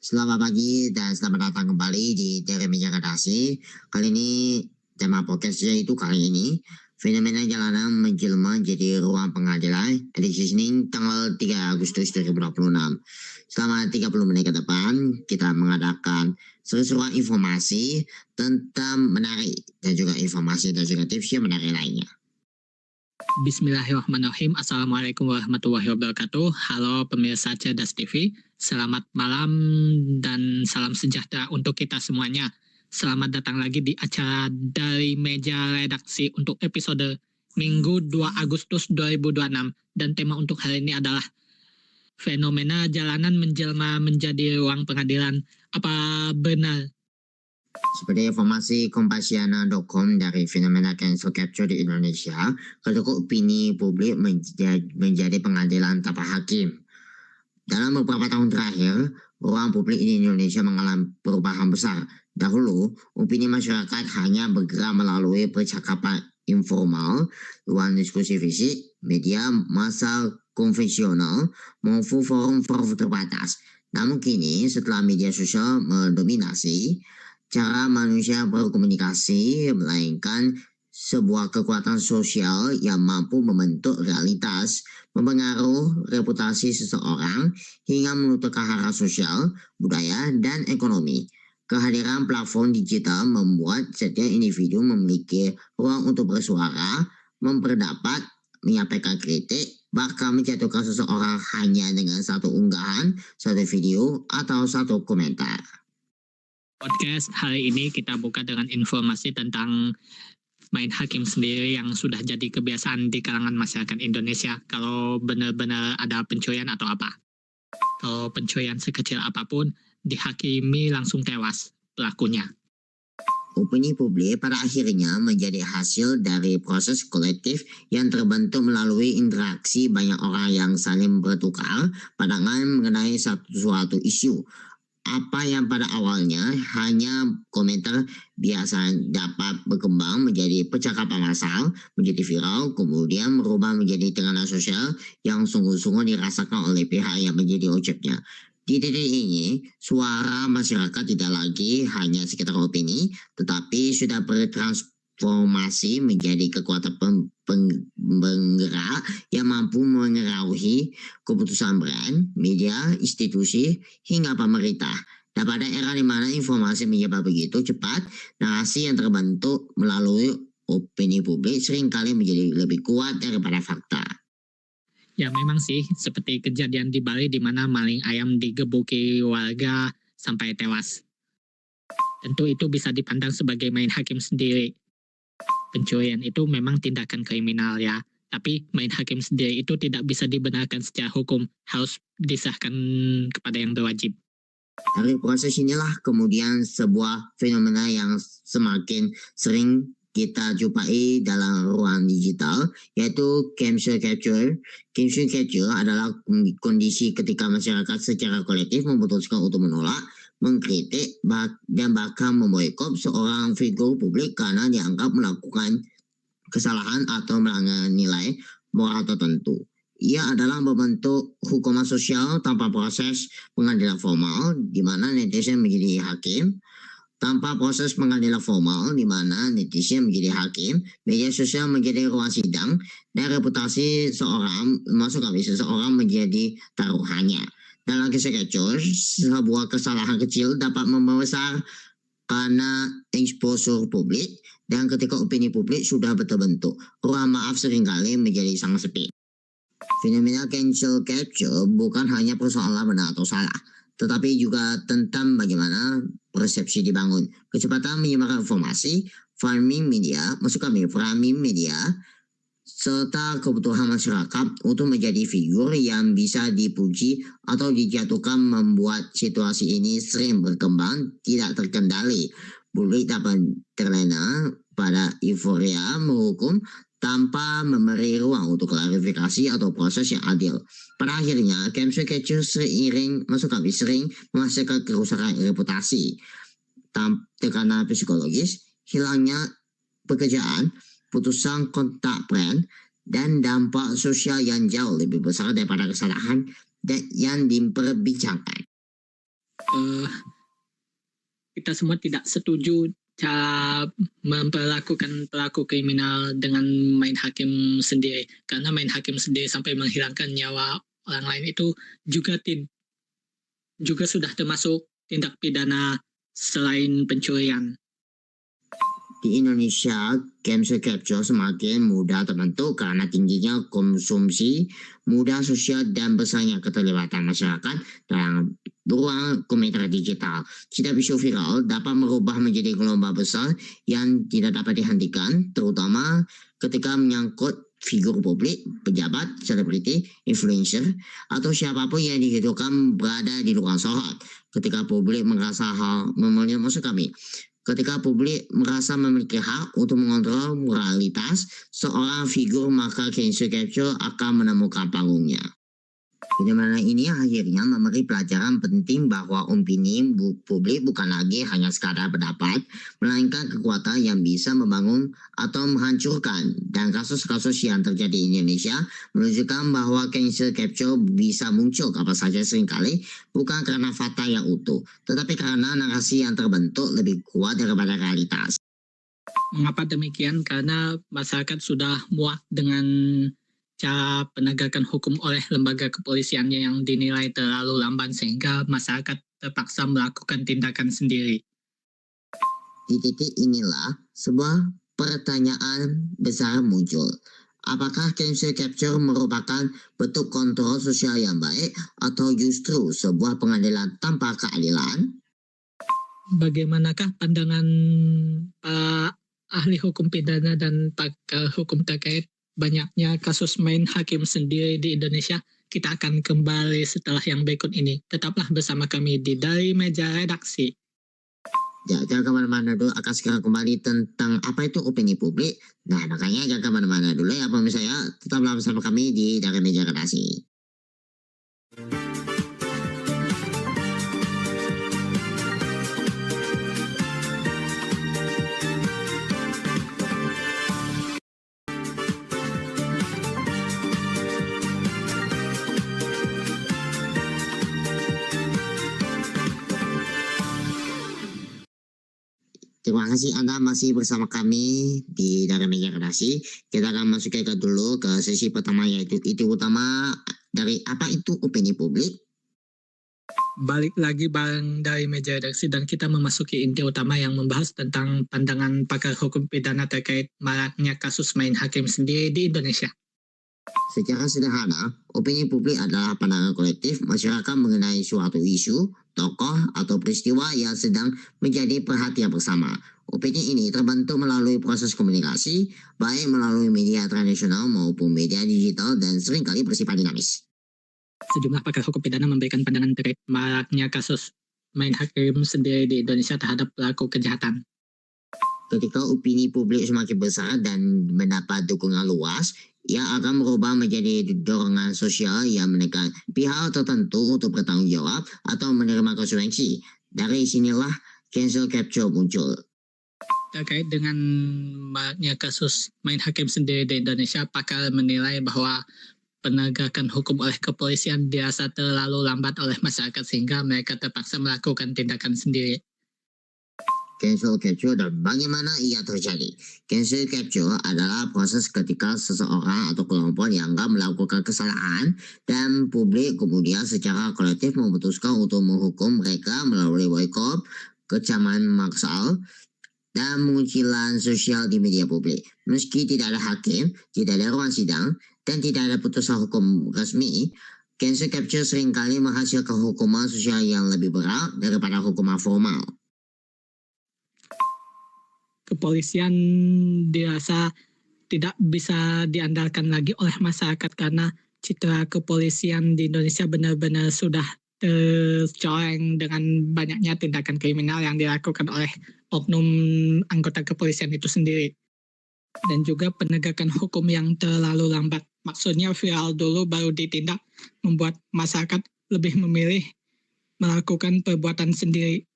Selamat pagi dan selamat datang kembali di Meja Redaksi. Kali ini tema podcastnya itu fenomena jalanan menjelma jadi ruang pengadilan, edisi Senin tanggal 3 Agustus 2026. Selama 30 menit ke depan kita mengadakan seru-seruan informasi tentang menarik dan juga informasi dan juga tips yang menarik lainnya. Bismillahirrahmanirrahim. Assalamualaikum warahmatullahi wabarakatuh. Halo pemirsa Cerdas TV. Selamat malam dan salam sejahtera untuk kita semuanya. Selamat datang lagi di acara Dari Meja Redaksi untuk episode Minggu 2 Agustus 2026. Dan tema untuk hari ini adalah fenomena jalanan menjelma menjadi ruang pengadilan. Apa benar? Seperti informasi Kompasiana.com dari fenomena cancel culture di Indonesia, ketika opini publik menjadi pengadilan tanpa hakim. Dalam beberapa tahun terakhir, ruang publik di Indonesia mengalami perubahan besar. Dahulu, opini masyarakat hanya bergerak melalui percakapan informal, ruang diskusi fisik, media massa konvensional, maupun forum-forum terbatas. Namun kini, setelah media sosial mendominasi, cara manusia berkomunikasi melainkan sebuah kekuatan sosial yang mampu membentuk realitas, mempengaruhi reputasi seseorang, hingga menentukan hak sosial, budaya, dan ekonomi. Kehadiran platform digital membuat setiap individu memiliki ruang untuk bersuara, memperdapat, menyampaikan kritik, bahkan menjatuhkan seseorang hanya dengan satu unggahan, satu video, atau satu komentar. Podcast hari ini kita buka dengan informasi tentang main hakim sendiri yang sudah jadi kebiasaan di kalangan masyarakat Indonesia. Kalau benar-benar ada pencurian atau apa. Kalau pencurian sekecil apapun, dihakimi langsung tewas pelakunya. Opini publik pada akhirnya menjadi hasil dari proses kolektif yang terbentuk melalui interaksi banyak orang yang saling bertukar pandangan mengenai suatu isu. Apa yang pada awalnya hanya komentar biasa dapat berkembang menjadi percakapan massal, menjadi viral, kemudian berubah menjadi tekanan sosial yang sungguh-sungguh dirasakan oleh pihak yang menjadi objeknya. Di titik ini, suara masyarakat tidak lagi hanya sekitar opini, tetapi sudah bertransformasi menjadi kekuatan penggerak yang mampu mengaruhi keputusan brand, media, institusi, hingga pemerintah. Dan pada era di mana informasi menyebar begitu cepat, narasi yang terbentuk melalui opini publik seringkali menjadi lebih kuat daripada fakta. Ya memang sih, seperti kejadian di Bali di mana maling ayam digebuki warga sampai tewas. Tentu itu bisa dipandang sebagai main hakim sendiri. Pencurian itu memang tindakan kriminal ya, tapi main hakim sendiri itu tidak bisa dibenarkan secara hukum, harus disahkan kepada yang berwajib. Dari proses inilah kemudian sebuah fenomena yang semakin sering kita jumpai dalam ruang digital, yaitu cancel culture. Cancel culture adalah kondisi ketika masyarakat secara kolektif memutuskan untuk menolak, mengkritik, dan bahkan memboikot seorang figur publik karena dianggap melakukan kesalahan atau melanggar nilai moral tertentu. Ia adalah membentuk hukuman sosial tanpa proses pengadilan formal, di mana netizen menjadi hakim. Tanpa proses pengadilan formal, di mana netizen menjadi hakim, media sosial menjadi ruang sidang, dan reputasi seseorang menjadi taruhannya. Dalam kisah kecil, sebuah kesalahan kecil dapat membesar karena exposure publik, dan ketika opini publik sudah terbentuk, ruang maaf seringkali menjadi sangat sepi. Fenomena cancel culture bukan hanya persoalan benar atau salah, tetapi juga tentang bagaimana persepsi dibangun, kecepatan menyebarkan informasi, framing media, serta kebutuhan masyarakat untuk menjadi figur yang bisa dipuji atau dijatuhkan membuat situasi ini sering berkembang tidak terkendali. Publik dapat terlena pada euforia menghukum tanpa memberi ruang untuk klarifikasi atau proses yang adil. Pada akhirnya, cancel culture sering menghasilkan kerusakan reputasi, tekanan psikologis, hilangnya pekerjaan, putusan kontak brand, dan dampak sosial yang jauh lebih besar daripada kesalahan yang diperbincangkan. Kita semua tidak setuju cara memperlakukan pelaku kriminal dengan main hakim sendiri, karena main hakim sendiri sampai menghilangkan nyawa orang lain itu juga sudah termasuk tindak pidana selain pencurian. Di Indonesia, cancel culture semakin mudah terbentuk karena tingginya konsumsi mudah sosial dan besarnya keterlibatan masyarakat dalam ruang komentar digital. Cerita isu viral dapat merubah menjadi gelombang besar yang tidak dapat dihentikan, terutama ketika menyangkut figur publik, pejabat, selebriti, influencer, atau siapapun yang dihidupkan berada di luar sorot. Ketika publik merasa memiliki hak untuk mengontrol moralitas seorang figur, maka cancel culture akan menemukan panggungnya. Fenomena ini akhirnya memberi pelajaran penting bahwa opini publik bukan lagi hanya sekadar pendapat, melainkan kekuatan yang bisa membangun atau menghancurkan. Dan kasus-kasus yang terjadi di Indonesia menunjukkan bahwa cancel culture bisa muncul kapan saja, seringkali bukan karena fakta yang utuh, tetapi karena narasi yang terbentuk lebih kuat daripada realitas. Mengapa demikian? Karena masyarakat sudah muak dengan cara penegakan hukum oleh lembaga kepolisian yang dinilai terlalu lamban, sehingga masyarakat terpaksa melakukan tindakan sendiri. Di titik inilah sebuah pertanyaan besar muncul. Apakah cancel culture merupakan bentuk kontrol sosial yang baik atau justru sebuah pengadilan tanpa keadilan? Bagaimanakah pandangan Pak ahli hukum pidana dan pakar hukum terkait banyaknya kasus main hakim sendiri di Indonesia? Kita akan kembali setelah yang berikut ini. Tetaplah bersama kami di Dari Meja Redaksi. Ya, jangan kemana-mana dulu, akan segera kembali tentang apa itu opini publik. Nah, makanya jangan kemana-mana dulu ya pemirsa ya. Tetaplah bersama kami di Dari Meja Redaksi. Terima kasih Anda masih bersama kami di Dari Meja Redaksi. Kita akan masuk dulu ke sesi pertama, yaitu inti utama dari apa itu opini publik. Balik lagi bareng Dari Meja Redaksi dan kita memasuki inti utama yang membahas tentang pandangan pakar hukum pidana terkait maraknya kasus main hakim sendiri di Indonesia. Secara sederhana, opini publik adalah pandangan kolektif masyarakat mengenai suatu isu, tokoh, atau peristiwa yang sedang menjadi perhatian bersama. Opini ini terbentuk melalui proses komunikasi, baik melalui media tradisional maupun media digital, dan seringkali bersifat dinamis. Sejumlah pakar hukum pidana memberikan pandangan terkait maraknya kasus main hakim sendiri di Indonesia terhadap pelaku kejahatan. Ketika opini publik semakin besar dan mendapat dukungan luas, ia akan berubah menjadi dorongan sosial yang menekan pihak tertentu untuk bertanggung jawab atau menerima konsekuensi. Dari sinilah cancel culture muncul. Terkait dengan maraknya kasus main hakim sendiri di Indonesia, pakar menilai bahwa penegakan hukum oleh kepolisian dirasa terlalu lambat oleh masyarakat sehingga mereka terpaksa melakukan tindakan sendiri. Cancel culture dan bagaimana ia terjadi. Cancel culture adalah proses ketika seseorang atau kelompok dianggap melakukan kesalahan dan publik kemudian secara kolektif memutuskan untuk menghukum mereka melalui boykot, kecaman massal, dan munculan sosial di media publik. Meski tidak ada hakim, tidak ada ruang sidang, dan tidak ada putusan hukum resmi, cancel culture seringkali menghasilkan hukuman sosial yang lebih berat daripada hukuman formal. Kepolisian dirasa tidak bisa diandalkan lagi oleh masyarakat karena citra kepolisian di Indonesia benar-benar sudah tercoreng dengan banyaknya tindakan kriminal yang dilakukan oleh oknum anggota kepolisian itu sendiri. Dan juga penegakan hukum yang terlalu lambat. Maksudnya viral dulu baru ditindak, membuat masyarakat lebih memilih melakukan perbuatan sendiri.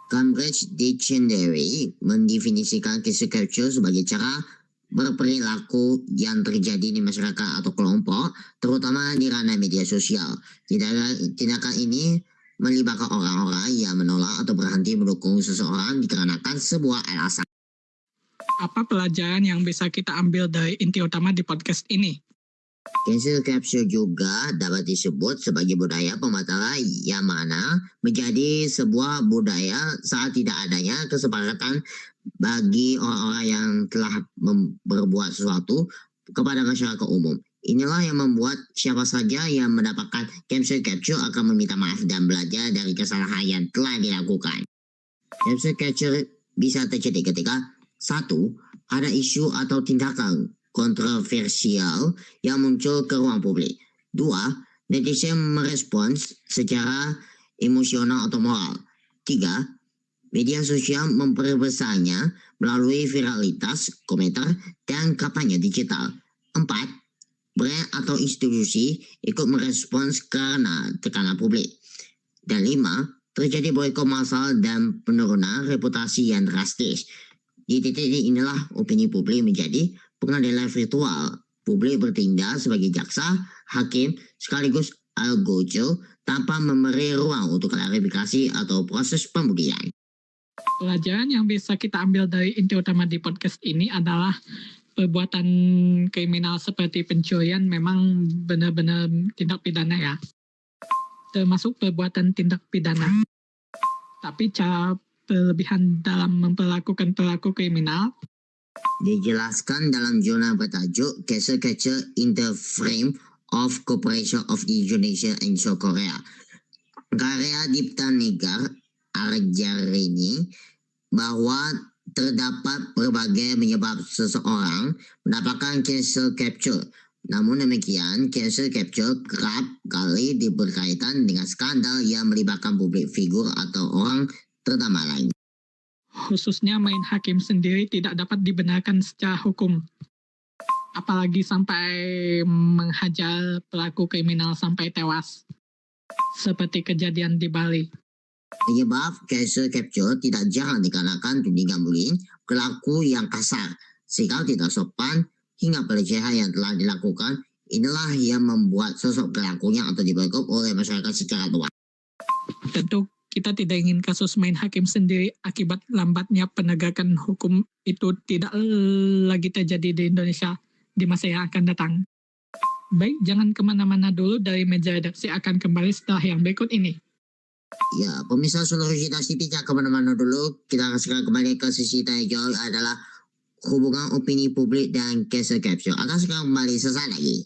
Cambridge Dictionary mendefinisikan cancel culture sebagai cara berperilaku yang terjadi di masyarakat atau kelompok, terutama di ranah media sosial. Tindakan ini melibatkan orang-orang yang menolak atau berhenti mendukung seseorang dikarenakan sebuah alasan. Apa pelajaran yang bisa kita ambil dari inti utama di podcast ini? Cancel culture juga dapat disebut sebagai budaya pembatalan yang mana menjadi sebuah budaya saat tidak adanya kesepakatan bagi orang-orang yang telah berbuat sesuatu kepada masyarakat umum. Inilah yang membuat siapa saja yang mendapatkan cancel culture akan meminta maaf dan belajar dari kesalahan yang telah dilakukan. Cancel culture bisa terjadi ketika 1. Ada isu atau tindakan kontroversial yang muncul ke ruang publik. 2. Netizen merespons secara emosional atau moral. 3. Media sosial memperbesarnya melalui viralitas, komentar, dan kampanye digital. 4. Brand atau institusi ikut merespons karena tekanan publik. Dan 5. Terjadi boikot massal dan penurunan reputasi yang drastis. Di titik inilah opini publik menjadi pengadilan virtual. Publik bertindak sebagai jaksa, hakim, sekaligus algojo tanpa memberi ruang untuk klarifikasi atau proses pembuktian. Pelajaran yang bisa kita ambil dari inti utama di podcast ini adalah perbuatan kriminal seperti pencurian memang benar-benar tindak pidana ya. Termasuk perbuatan tindak pidana. Tapi cara berlebihan dalam memperlakukan pelaku kriminal dijelaskan dalam jurnal bertajuk Cancel Culture in the Frame of Cooperation of Indonesia and South Korea. Karya Dipta Negar Arjarini bahwa terdapat berbagai penyebab seseorang mendapatkan cancel culture. Namun demikian, cancel culture kerap kali berkaitan dengan skandal yang melibatkan publik figur atau orang terutama lain. Khususnya main hakim sendiri tidak dapat dibenarkan secara hukum. Apalagi sampai menghajar pelaku kriminal sampai tewas. Seperti kejadian di Bali. Penyebab cancel culture tidak jarang dikarenakan tudingan bullying, perilaku yang kasar, sikap tidak sopan, hingga pelecehan yang telah dilakukan. Inilah yang membuat sosok pelakunya atau diboikot oleh masyarakat secara luas. Tentu kita tidak ingin kasus main hakim sendiri akibat lambatnya penegakan hukum itu tidak lagi terjadi di Indonesia di masa yang akan datang. Baik, jangan kemana-mana dulu, dari meja redaksi akan kembali setelah yang berikut ini. Ya, pemirsa seluruh Jidas TV, jangan kemana-mana dulu. Kita akan segera kembali ke sesi tanya jawab adalah hubungan opini publik dan cancel culture. Akan segera kembali sesaat lagi.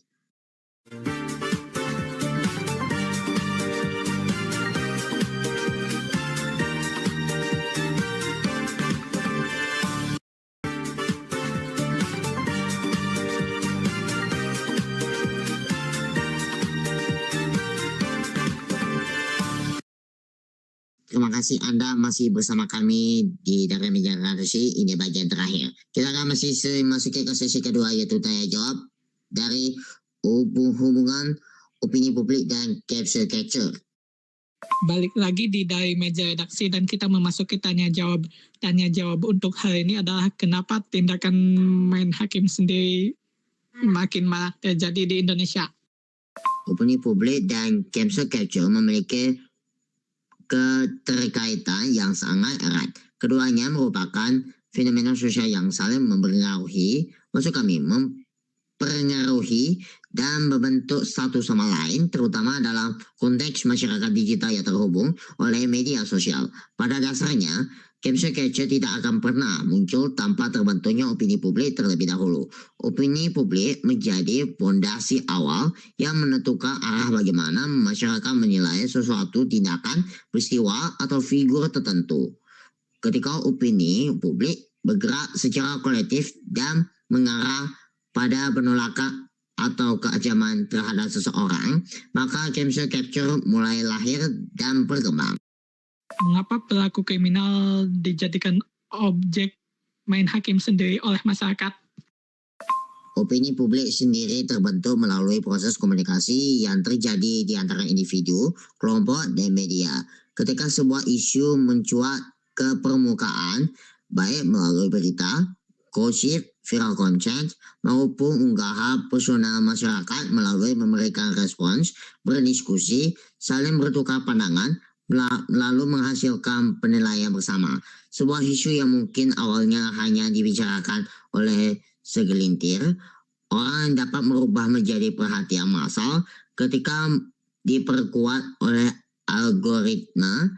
Terima kasih Anda masih bersama kami di dalam meja redaksi. Ini bagian terakhir. Kita akan masih memasuki ke sesi kedua, yaitu tanya jawab dari hubungan opini publik dan cancel culture. Balik lagi di dari meja redaksi dan kita memasuki tanya jawab. Tanya jawab untuk hari ini adalah kenapa tindakan main hakim sendiri makin marak terjadi di Indonesia. Opini publik dan cancel culture memiliki keterkaitan yang sangat erat. Keduanya merupakan fenomena sosial yang saling mempengaruhi, maksud kami mempengaruhi dan membentuk satu sama lain, terutama dalam konteks masyarakat digital yang terhubung oleh media sosial. Pada dasarnya, cancel culture tidak akan pernah muncul tanpa terbentuknya opini publik terlebih dahulu. Opini publik menjadi fondasi awal yang menentukan arah bagaimana masyarakat menilai sesuatu tindakan, peristiwa, atau figur tertentu. Ketika opini publik bergerak secara kolektif dan mengarah pada penolakan atau keajaman terhadap seseorang, maka cancel culture mulai lahir dan berkembang. Mengapa pelaku kriminal dijadikan objek main hakim sendiri oleh masyarakat? Opini publik sendiri terbentuk melalui proses komunikasi yang terjadi di antara individu, kelompok, dan media. Ketika sebuah isu mencuat ke permukaan, baik melalui berita, gosip, viral content, maupun unggahan personal masyarakat melalui memberikan respons, berdiskusi, saling bertukar pandangan, lalu menghasilkan penilaian bersama. Sebuah isu yang mungkin awalnya hanya dibicarakan oleh segelintir orang dapat merubah menjadi perhatian massal ketika diperkuat oleh algoritma,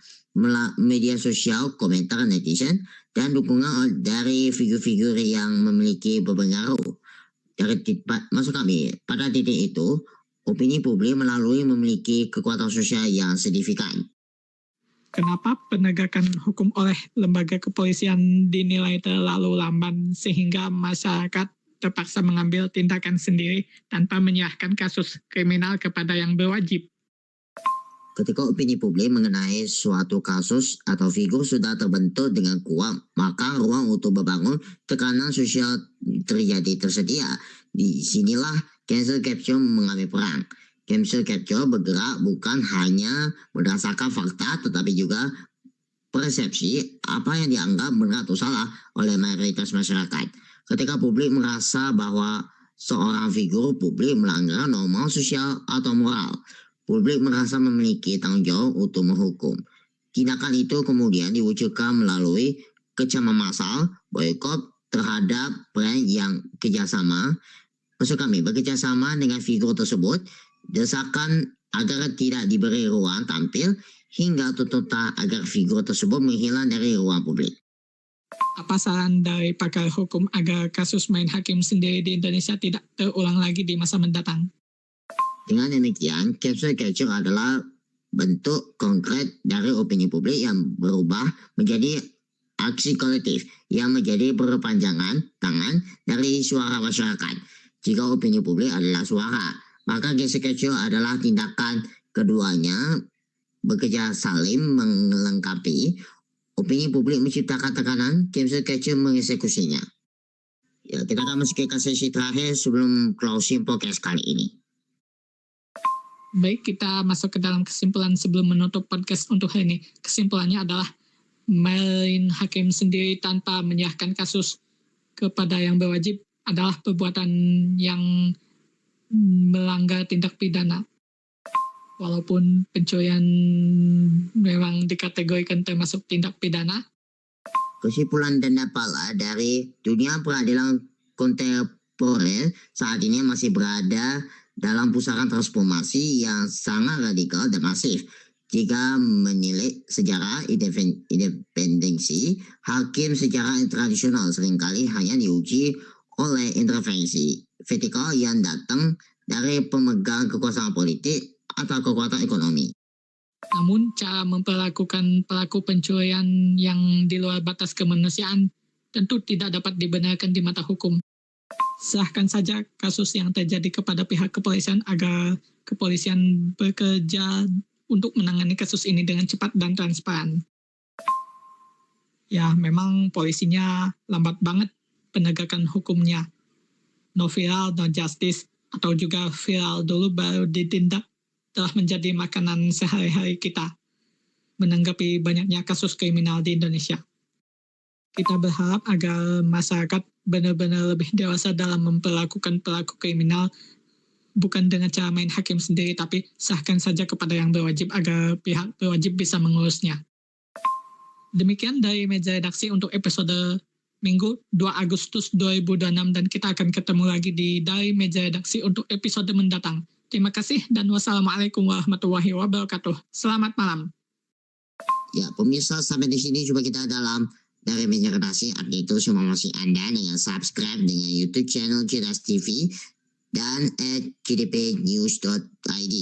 media sosial, komentar netizen, dan dukungan dari figur-figur yang memiliki berpengaruh. Maksud kami, pada titik itu, opini publik melalui memiliki kekuatan sosial yang signifikan. Kenapa penegakan hukum oleh lembaga kepolisian dinilai terlalu lamban sehingga masyarakat terpaksa mengambil tindakan sendiri tanpa menyerahkan kasus kriminal kepada yang berwajib? Ketika opini publik mengenai suatu kasus atau figur sudah terbentuk dengan kuat, maka ruang untuk membangun tekanan sosial tersedia. Di sinilah cancel culture mengambil peran. Cancel culture bergerak bukan hanya berdasarkan fakta, tetapi juga persepsi apa yang dianggap benar atau salah oleh mayoritas masyarakat. Ketika publik merasa bahwa seorang figur publik melanggar norma sosial atau moral, publik merasa memiliki tanggung jawab untuk menghukum. Tindakan itu kemudian diwujudkan melalui kecaman massal, boykot terhadap brand yang kerjasama. Maksud kami, bekerjasama dengan figur tersebut, desakan agar tidak diberi ruang tampil, hingga tuntutan agar figur tersebut menghilang dari ruang publik. Apa saran dari pakar hukum agar kasus main hakim sendiri di Indonesia tidak terulang lagi di masa mendatang? Dengan demikian, cancel culture adalah bentuk konkret dari opini publik yang berubah menjadi aksi kolektif yang menjadi perpanjangan tangan dari suara masyarakat. Jika opini publik adalah suara, maka cancel culture adalah tindakan keduanya bekerja saling melengkapi. Opini publik menciptakan tekanan, cancel culture mengeksekusinya. Ya, kita akan masuk ke sesi terakhir sebelum closing podcast kali ini. Baik, kita masuk ke dalam kesimpulan sebelum menutup podcast untuk hari ini. Kesimpulannya adalah main hakim sendiri tanpa menyerahkan kasus kepada yang berwajib adalah perbuatan yang melanggar tindak pidana. Walaupun pencurian memang dikategorikan termasuk tindak pidana. Kesimpulan dan dapatlah dari dunia peradilan kontemporer saat ini masih berada dalam pusaran transformasi yang sangat radikal dan masif. Jika menilai sejarah independensi, hakim secara tradisional seringkali hanya diuji oleh intervensi vertikal yang datang dari pemegang kekuasaan politik atau kekuatan ekonomi. Namun cara memperlakukan pelaku pencurian yang di luar batas kemanusiaan tentu tidak dapat dibenarkan di mata hukum. Serahkan saja kasus yang terjadi kepada pihak kepolisian agar kepolisian bekerja untuk menangani kasus ini dengan cepat dan transparan. Ya, memang polisinya lambat banget penegakan hukumnya. No viral, no justice, atau juga viral dulu baru ditindak telah menjadi makanan sehari-hari kita menanggapi banyaknya kasus kriminal di Indonesia. Kita berharap agar masyarakat benar-benar lebih dewasa dalam memperlakukan pelaku kriminal bukan dengan cara main hakim sendiri, tapi sahkan saja kepada yang berwajib agar pihak berwajib bisa mengurusnya. Demikian dari meja redaksi untuk episode Minggu 2 Agustus 2026 dan kita akan ketemu lagi di dari meja redaksi untuk episode mendatang. Terima kasih dan wassalamualaikum warahmatullahi wabarakatuh. Selamat malam. Ya, pemirsa, sampai di sini jumpa kita dalam dari meja redaksi. Update terus informasi Anda dengan subscribe dengan YouTube channel Cerdas TV dan @cdpnews.id.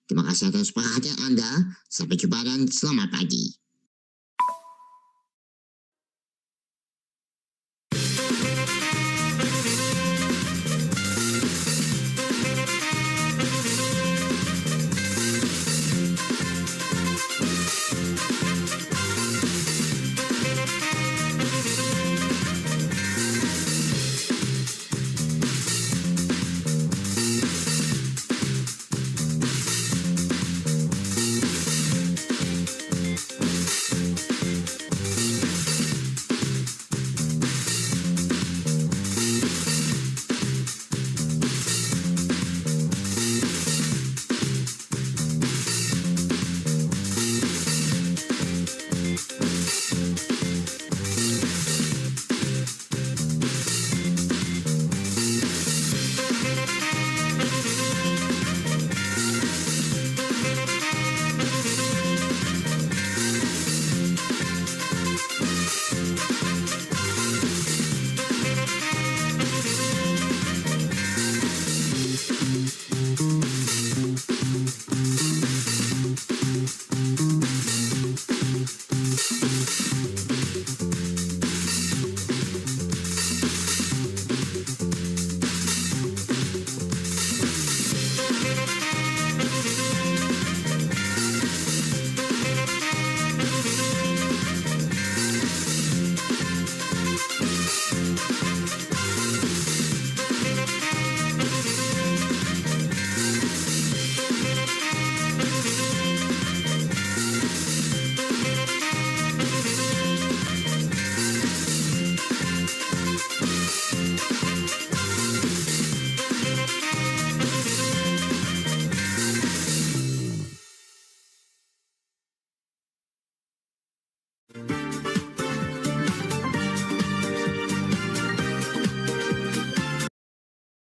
Terima kasih atas perhatian Anda. Sampai jumpa dan selamat pagi.